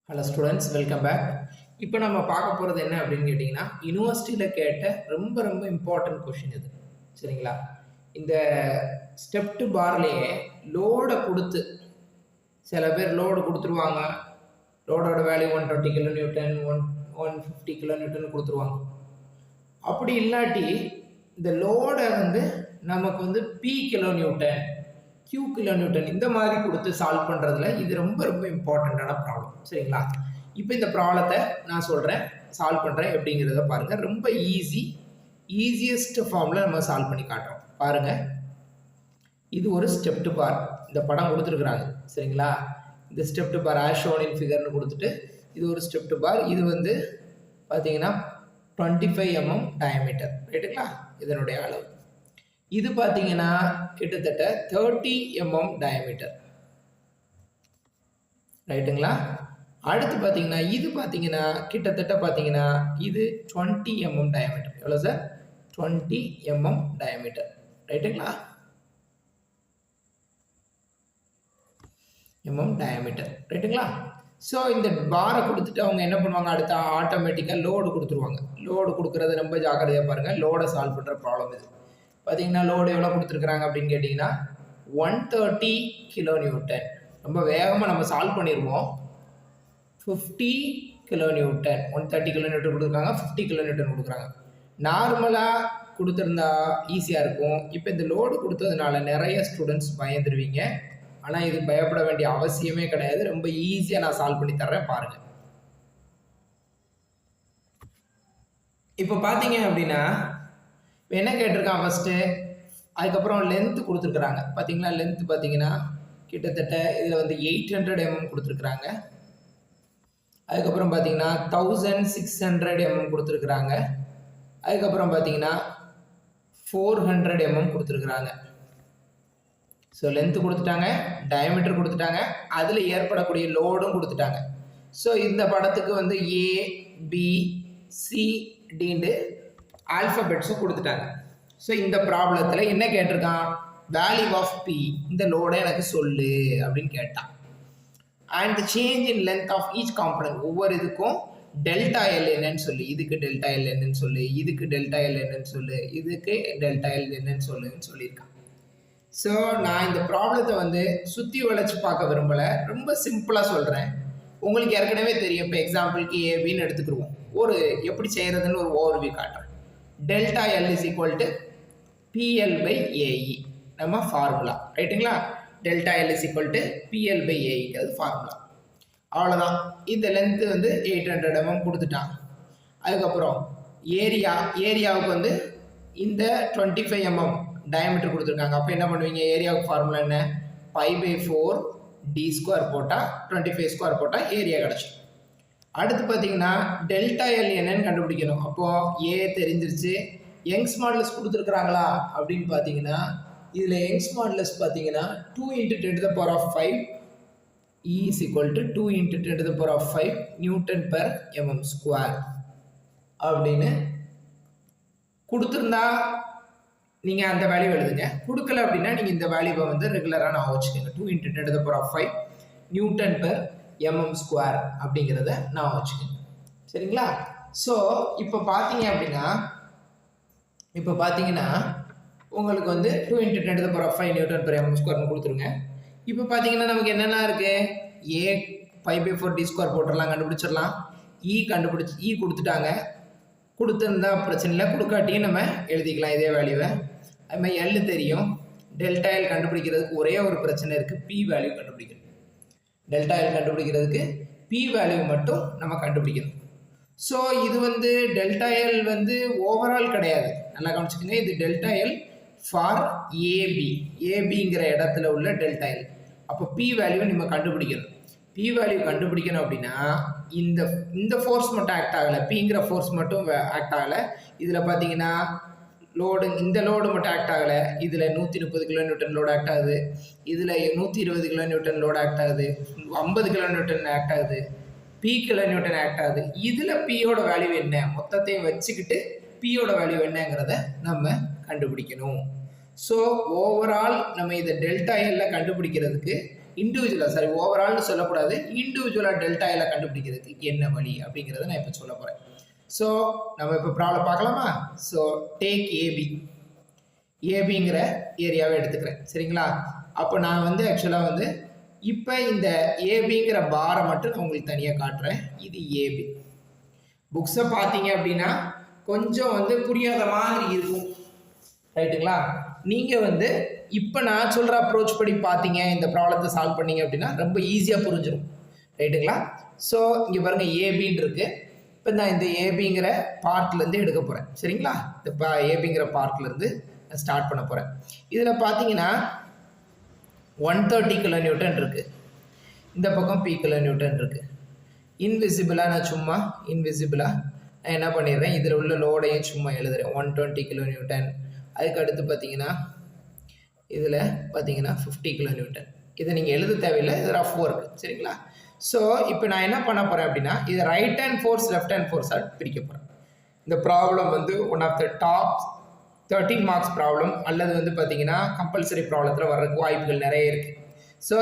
Hello students, welcome back. இப்போ நம்ம பார்க்க போகிறது என்ன அப்படின்னு கேட்டிங்கன்னா, யூனிவர்சிட்டியில் கேட்ட ரொம்ப இம்பார்ட்டன்ட் கொஷின் இது. சரிங்களா? இந்த ஸ்டெப்டு பார்லேயே லோடை கொடுத்து சில பேர் லோடு கொடுத்துருவாங்க. லோடோட value 120 kilo newton, 150 kilo newton கொடுத்துருவாங்க. அப்படி இல்லாட்டி இந்த லோடை நமக்கு P kilo newton, Q kilo newton இந்த மாதிரி கொடுத்து சால்வ் பண்ணுறதுல இது ரொம்ப இம்பார்ட்டண்ட்டான ப்ராப்ளம். சரிங்களா? இப்போ இந்த ப்ராப்ளத்தை நான் சொல்கிறேன், சால்வ் பண்ணுறேன் எப்படிங்கிறத பாருங்கள். ரொம்ப ஈஸியஸ்ட் ஃபார்மில் நம்ம சால்வ் பண்ணி காட்டுறோம். பாருங்கள், இது ஒரு ஸ்டெப்டு பார். இந்த படம் கொடுத்துருக்குறாங்க. சரிங்களா? இந்த stepped bar as shown in ஃபிகர்னு கொடுத்துட்டு இது ஒரு ஸ்டெப்டு பார். இது பார்த்தீங்கன்னா 25 mm டயமீட்டர். ரைட்டுங்களா? இதனுடைய அளவு. இது பார்த்தீங்கன்னா கிட்டத்தட்ட 30 mm டயமீட்டர். ரைட்டுங்களா? அடுத்து பார்த்தீங்கன்னா இது பார்த்தீங்கன்னா கிட்டத்தட்ட பார்த்தீங்கன்னா இது 20 mm டயமீட்டர். எவ்வளோ சார்? 20 mm diameter. ரைட்டுங்களா? டயமீட்டர். ரைட்டுங்களா? ஸோ இந்த பாரை கொடுத்துட்டு அவங்க என்ன பண்ணுவாங்க, அடுத்த ஆட்டோமேட்டிக்காக லோடு கொடுத்துருவாங்க. லோடு கொடுக்குறது ரொம்ப ஜாக்கிரதையாக பாருங்கள். லோடை சால்வ் பண்ணுற ப்ராப்ளம் இது. பார்த்தீங்கன்னா லோடு எவ்வளோ கொடுத்துருக்குறாங்க அப்படின்னு கேட்டிங்கன்னா 130 கிலோ நியூட்டன். ரொம்ப வேகமாக நம்ம சால்வ் பண்ணிடுவோம். 50 கிலோ நியூட்டன், 130 கிலோ நியூட்டன் கொடுக்குறாங்க, 50 கிலோ நியூட்டன் கொடுக்குறாங்க. நார்மலாக கொடுத்துருந்தா ஈஸியாக இருக்கும். இப்போ இந்த லோடு கொடுத்ததுனால நிறைய ஸ்டூடெண்ட்ஸ் பயந்துருவீங்க. ஆனால் இது பயப்பட வேண்டிய அவசியமே கிடையாது. ரொம்ப ஈஸியாக நான் சால்வ் பண்ணி தர்றேன், பாருங்கள். இப்போ பார்த்தீங்க அப்படின்னா என்ன கேட்டிருக்கான் ஃபஸ்ட்டு, அதுக்கப்புறம் லென்த்து கொடுத்துருக்குறாங்க. பார்த்தீங்களா? லென்த்து பார்த்தீங்கன்னா கிட்டத்தட்ட இதில் 800 mm கொடுத்துருக்குறாங்க. அதுக்கப்புறம் பார்த்தீங்கன்னா 1600 mm கொடுத்துருக்குறாங்க. அதுக்கப்புறம் பார்த்தீங்கன்னா 400 mm கொடுத்துருக்குறாங்க. ஸோ லென்த்து கொடுத்துட்டாங்க, டயமீட்டர் கொடுத்துட்டாங்க, அதில் ஏற்படக்கூடிய லோடும் கொடுத்துட்டாங்க. ஸோ இந்த படத்துக்கு ஏ, பி, சி, டின்னு ஆல்ஃபபெட்ஸும் கொடுத்துட்டாங்க. ஸோ இந்த ப்ராப்ளத்தில் என்ன கேட்டிருக்கான், வேல்யூ ஆஃப் பி, இந்த லோடை எனக்கு சொல்லு அப்படின்னு கேட்டான். And change in length of each component, ஒவ்வொரு இதுக்கும் டெல்டா எல் என்னன்னு சொல்லு, இதுக்கு டெல்டா எல் என்னன்னு சொல்லு, இதுக்கு டெல்டா எல் என்னன்னு சொல்லு, இதுக்கு டெல்டா எல் என்னன்னு சொல்லுன்னு சொல்லியிருக்கான். ஸோ நான் இந்த ப்ராப்ளத்தை சுற்றி வளைச்சு பார்க்க விரும்பலை, ரொம்ப சிம்பிளாக சொல்கிறேன். உங்களுக்கு ஏற்கனவே தெரியும். இப்போ எக்ஸாம்பிளுக்கு ஏபின்னு எடுத்துக்கிடுவோம். ஒரு எப்படி செய்கிறதுன்னு ஒரு ஓவர்வியூ காட்டுறேன். Delta L is equal to PL by AE நம்ம ஃபார்முலா. ரைட்டுங்களா? Delta L is equal to PL by ஏஇங்கிறது ஃபார்முலா. அவ்வளோதான். இந்த லென்த்து 800 mm கொடுத்துட்டான். அதுக்கப்புறம் ஏரியாவுக்கு இந்த 25 mm டயமீட்டர் கொடுத்துருக்காங்க. அப்போ என்ன பண்ணுவீங்க, ஏரியாவுக்கு ஃபார்முலா என்ன, π/4 d² போட்டால் 25² போட்டால் ஏரியா கிடச்சிடும். அடுத்து பார்த்தீங்கன்னா டெல்டா எல் என்னன்னு கண்டுபிடிக்கணும். அப்போது ஏ தெரிஞ்சிருச்சு. யங்ஸ் மாடுலஸ் கொடுத்துருக்குறாங்களா அப்படின்னு பார்த்தீங்கன்னா இதில் யங்ஸ் மாடுலஸ் பார்த்தீங்கன்னா 2 × 10⁵ E is equal to 2 × 10⁵ Nm/mm² அப்படின்னு கொடுத்துருந்தா நீங்கள் அந்த வேல்யூ எழுதுங்க. கொடுக்கல அப்படின்னா நீங்கள் இந்த வேல்யூவை ரெகுலராக நான் வச்சுக்கோங்க. 2 × 10⁵ Nm/mm² அப்படிங்கிறத நான் வச்சுக்கோங்க. சரிங்களா? ஸோ இப்போ பார்த்தீங்கன்னா உங்களுக்கு 2 × 10⁵ Nm/mm² கொடுத்துருங்க. இப்போ பார்த்தீங்கன்னா நமக்கு என்னென்ன இருக்குது, ஏ π/4 d² போட்டுடலாம், கண்டுபிடிச்சிடலாம். இ கொடுத்துட்டாங்க. கொடுத்துருந்தா பிரச்சனை இல்லை, கொடுக்காட்டியும் நம்ம எழுதிக்கலாம் இதே வேல்யூவை. அது மாதிரி எல் தெரியும். டெல்டா எல் கண்டுபிடிக்கிறதுக்கு ஒரே ஒரு பிரச்சனை இருக்குது, பி வேல்யூ கண்டுபிடிக்கணும். டெல்டா எல் கண்டுபிடிக்கிறதுக்கு பி வேல்யூ மட்டும் நம்ம கண்டுபிடிக்கணும். ஸோ இது டெல்டா எல் ஓவரால் கிடையாது, நல்லா கவனிச்சுக்கோங்க. இது டெல்டா எல் ஃபார் ஏபிங்கிற இடத்துல உள்ள டெல்டா எல். அப்போ பி வேல்யூ நம்ம கண்டுபிடிக்கணும். பி வேல்யூ கண்டுபிடிக்கணும் அப்படின்னா இந்த ஃபோர்ஸ் மட்டும் ஆக்ட் ஆகலை, பிங்கிற ஃபோர்ஸ் மட்டும் ஆக்ட் ஆகலை. இதில் பார்த்தீங்கன்னா இந்த லோடு மட்டும் ஆக்ட் ஆகலை. இதில் 130 கிலோ நியூட்டன் லோடு ஆக்ட் ஆகுது, இதில் 120 கிலோ நியூட்டன் லோடு ஆக்ட் ஆகுது, 50 கிலோ நியூட்டன் ஆக்ட் ஆகுது, பி கிலோ நியூட்டன் ஆக்ட் ஆகுது. இதில் பியோட வேல்யூ என்ன, மொத்தத்தையும் வச்சுக்கிட்டு பியோட வேல்யூ என்னங்கிறத நம்ம கண்டுபிடிக்கணும். ஸோ ஓவரால் நம்ம இதை டெல்டா எல்ல கண்டுபிடிக்கிறதுக்கு ஓவரால்னு சொல்லக்கூடாது, இண்டிவிஜுவலாக டெல்டா எல்லாம் கண்டுபிடிக்கிறதுக்கு என்ன வழி அப்படிங்கிறத நான் இப்போ சொல்ல போகிறேன். ஸோ நம்ம இப்போ ப்ராப்ளம் பார்க்கலாமா? ஸோ டேக் ஏபிங்கிற ஏரியாவை எடுத்துக்கிறேன், சரிங்களா? அப்போ நான் வந்து ஆக்சுவலாக வந்து இப்போ இந்த ஏபிங்கிற பாரை மட்டும் நான் உங்களுக்கு தனியாக காட்டுறேன். இது ஏபி. புக்ஸை பார்த்தீங்க அப்படின்னா கொஞ்சம் வந்து புரியாத மாதிரி இருக்கும், ரைட்டுங்களா? நீங்கள் வந்து இப்போ நான் சொல்கிற அப்ரோச் படி பார்த்தீங்க, இந்த ப்ராப்ளத்தை சால்வ் பண்ணீங்க அப்படின்னா ரொம்ப ஈஸியாக புரிஞ்சிடும், ரைட்டுங்களா? ஸோ இங்கே பாருங்கள் ஏபின்னு இருக்குது. இப்போ நான் இந்த ஏபிங்கிற பார்ட்லேருந்து எடுக்க போகிறேன், சரிங்களா? இந்த ஏபிங்கிற பார்ட்லேருந்து நான் ஸ்டார்ட் பண்ண போகிறேன். இதில் பார்த்தீங்கன்னா 130 கிலோ நியூட்டன் இருக்குது, இந்த பக்கம் பி கிலோ நியூட்டன் இருக்குது. இன்விசிபிளாக நான் என்ன பண்ணிடுறேன், இதில் உள்ள லோடையும் சும்மா எழுதுகிறேன். 120 கிலோ நியூட்டன். அதுக்கு அடுத்து பார்த்தீங்கன்னா இதில் பார்த்தீங்கன்னா 50 கிலோ நியூட்டன். இதை நீங்கள் எழுத தேவையில்லை, இது ரஃப் ஒர்க், சரிங்களா? ஸோ இப்போ நான் என்ன பண்ண போகிறேன் அப்படின்னா, இதை right hand force left hand ஃபோர்ஸாக பிரிக்க போகிறேன். இந்த ப்ராப்ளம் வந்து one of the top 13 marks problem, அல்லது வந்து பார்த்தீங்கன்னா கம்பல்சரி ப்ராப்ளத்தில் வர்றதுக்கு வாய்ப்புகள் நிறைய இருக்குது. ஸோ